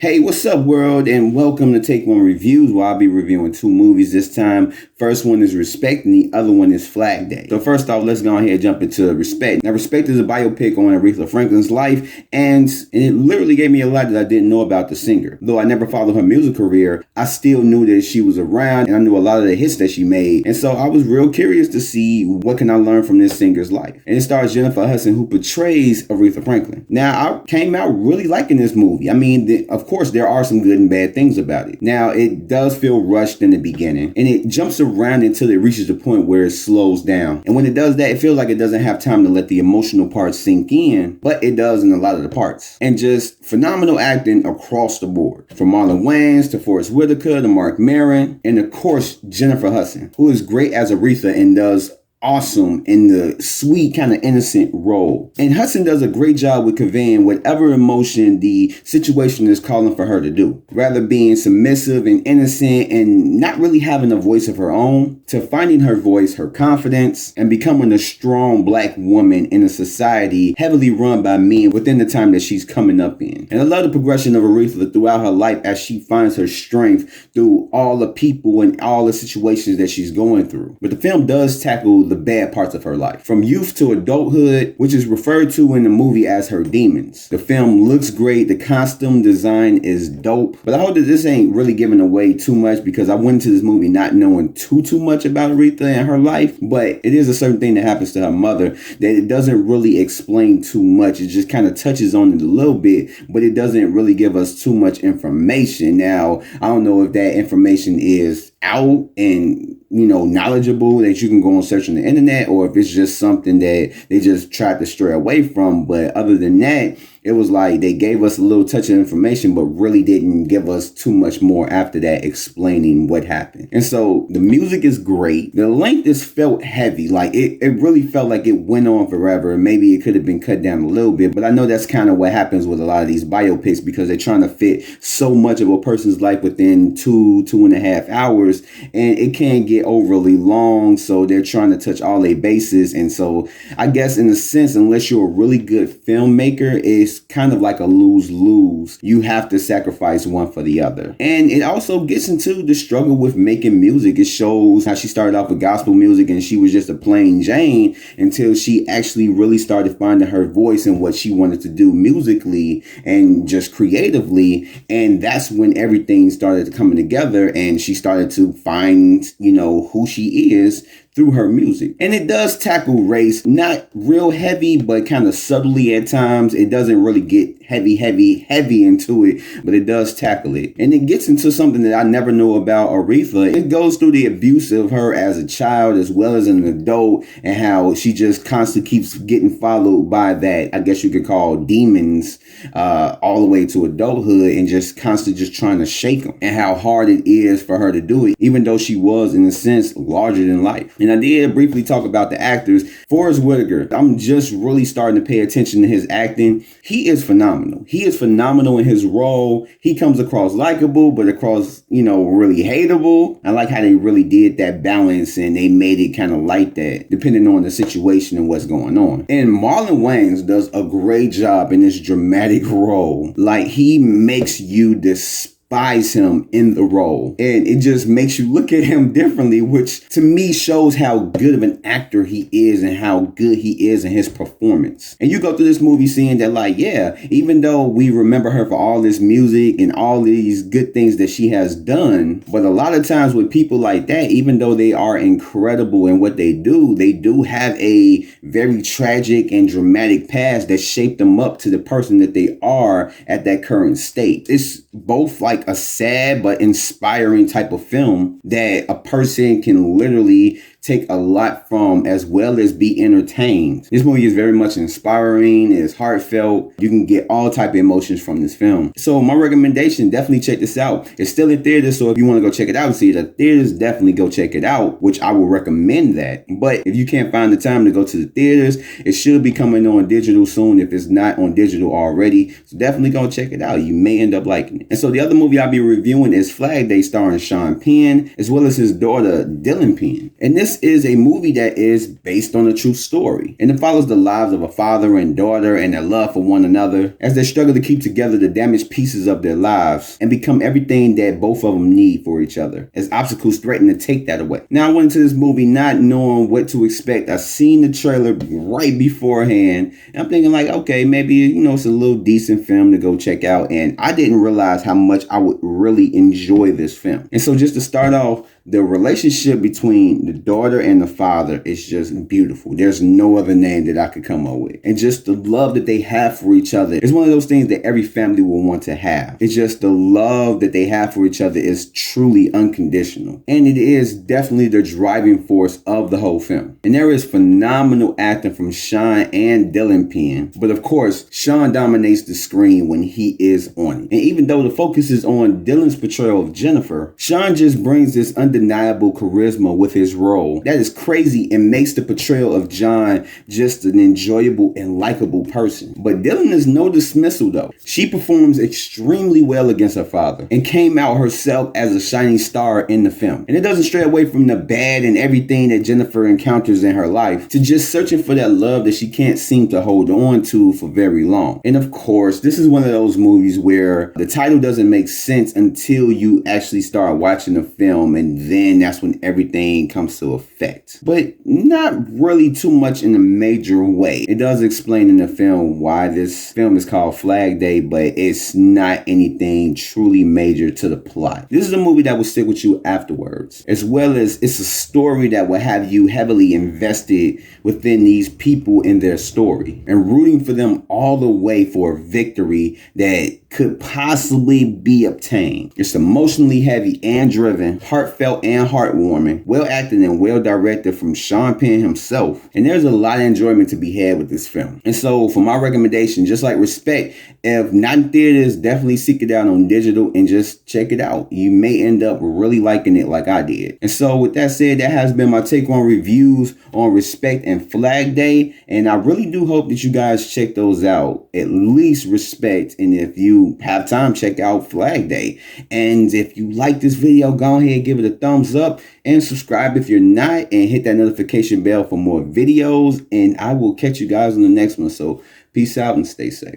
Hey, what's up, world, and welcome to Take One Reviews, where I'll be reviewing two movies this time. First one is Respect, and the other one is Flag Day. So first off, let's go ahead and jump into Respect. Now, Respect is a biopic on Aretha Franklin's life, and it literally gave me a lot that I didn't know about the singer. Though I never followed her music career, I still knew that she was around, and I knew a lot of the hits that she made. And so I was real curious to see what can I learn from this singer's life. And it stars Jennifer Hudson, who portrays Aretha Franklin. Now, I came out really liking this movie. I mean, of course, there are some good and bad things about it. Now, it does feel rushed in the beginning, and it jumps around until it reaches the point where it slows down. And when it does that, it feels like it doesn't have time to let the emotional parts sink in, but it does in a lot of the parts. And just phenomenal acting across the board. From Marlon Wayans to Forest Whitaker to Mark Maron, and of course, Jennifer Hudson, who is great as Aretha and does awesome in the sweet, kind of innocent role. And Hudson does a great job with conveying whatever emotion the situation is calling for her to do. Rather being submissive and innocent and not really having a voice of her own, to finding her voice, her confidence, and becoming a strong black woman in a society heavily run by men within the time that she's coming up in. And I love the progression of Aretha throughout her life as she finds her strength through all the people and all the situations that she's going through. But the film does tackle the bad parts of her life. From youth to adulthood, which is referred to in the movie as her demons. The film looks great. The costume design is dope. But I hope that this ain't really giving away too much, because I went into this movie not knowing too much about Aretha and her life. But it is a certain thing that happens to her mother that it doesn't really explain too much. It just kind of touches on it a little bit, but it doesn't really give us too much information. Now, I don't know if that information is out and knowledgeable that you can go and search on the internet, or if it's just something that they just tried to stray away from. But other than that, it was like they gave us a little touch of information, but really didn't give us too much more after that explaining what happened. And so the music is great. The length is felt heavy. Like it really felt like it went on forever. Maybe it could have been cut down a little bit, but I know that's kind of what happens with a lot of these biopics, because they're trying to fit so much of a person's life within 2.5 hours, and it can get overly long. So they're trying to touch all their bases. And so I guess in a sense, unless you're a really good filmmaker, it's kind of like a lose-lose. You have to sacrifice one for the other. And it also gets into the struggle with making music. It shows how she started off with gospel music and she was just a plain Jane until she actually really started finding her voice and what she wanted to do musically and just creatively. And that's when everything started coming together, and she started to find, who she is through her music. And it does tackle race, not real heavy, but kind of subtly at times. It doesn't really get heavy into it, but it does tackle it. And it gets into something that I never knew about Aretha. It goes through the abuse of her as a child as well as an adult, and how she just constantly keeps getting followed by that, I guess you could call demons, all the way to adulthood, and just constantly just trying to shake them, and how hard it is for her to do it, even though she was, in a sense, larger than life. And I did briefly talk about the actors. Forest Whitaker, I'm just really starting to pay attention to his acting. He is phenomenal. He is phenomenal in his role. He comes across likable, but across, really hateable. I like how they really did that balance, and they made it kind of like that, depending on the situation and what's going on. And Marlon Wayans does a great job in this dramatic role. Like, he makes you despise him in the role, and it just makes you look at him differently, which to me shows how good of an actor he is and how good he is in his performance. And you go through this movie seeing that, like, yeah, even though we remember her for all this music and all these good things that she has done, but a lot of times with people like that, even though they are incredible in what they do have a very tragic and dramatic past that shaped them up to the person that they are at that current state. It's both like a sad but inspiring type of film that a person can literally take a lot from, as well as be entertained. This movie is very much inspiring. It's heartfelt. You can get all type of emotions from this film. So my recommendation, definitely check this out. It's still in theaters, so if you want to go check it out and see it at theaters, definitely go check it out, which I will recommend that. But if you can't find the time to go to the theaters, it should be coming on digital soon if it's not on digital already. So definitely go check it out. You may end up liking it. And so the other movie I'll be reviewing is Flag Day, starring Sean Penn, as well as his daughter, Dylan Penn. And this this is a movie that is based on a true story, and it follows the lives of a father and daughter and their love for one another as they struggle to keep together the damaged pieces of their lives and become everything that both of them need for each other, as obstacles threaten to take that away. Now, I went into this movie not knowing what to expect. I seen the trailer right beforehand, and I'm thinking like, okay, maybe, it's a little decent film to go check out, and I didn't realize how much I would really enjoy this film. And so just to start off, the relationship between the daughter and the father is just beautiful. There's no other name that I could come up with. And just the love that they have for each other is one of those things that every family will want to have. It's just the love that they have for each other is truly unconditional. And it is definitely the driving force of the whole film. And there is phenomenal acting from Sean and Dylan Penn. But of course, Sean dominates the screen when he is on it. And even though the focus is on Dylan's portrayal of Jennifer, Sean just brings this undeniable charisma with his role that is crazy and makes the portrayal of John just an enjoyable and likable person. But Dylan is no dismissal though. She performs extremely well against her father and came out herself as a shining star in the film. And it doesn't stray away from the bad and everything that Jennifer encounters in her life to just searching for that love that she can't seem to hold on to for very long. And of course, this is one of those movies where the title doesn't make sense until you actually start watching the film, and then that's when everything comes to effect. But not really too much in a major way. It does explain in the film why this film is called Flag Day, but it's not anything truly major to the plot. This is a movie that will stick with you afterwards, as well as it's a story that will have you heavily invested within these people in their story and rooting for them all the way for a victory that could possibly be obtained. It's emotionally heavy and driven, heartfelt and heartwarming, well acted and well directed from Sean Penn himself. And there's a lot of enjoyment to be had with this film. And so for my recommendation, just like Respect, if not in theaters, definitely seek it out on digital and just check it out. You may end up really liking it like I did. And so with that said, that has been my take on reviews on Respect and Flag Day. And I really do hope that you guys check those out, at least Respect. And if you have time, check out Flag Day. And if you like this video, go ahead, give it a thumbs up and subscribe if you're not, and hit that notification bell for more videos. And I will catch you guys on the next one. So peace out and stay safe.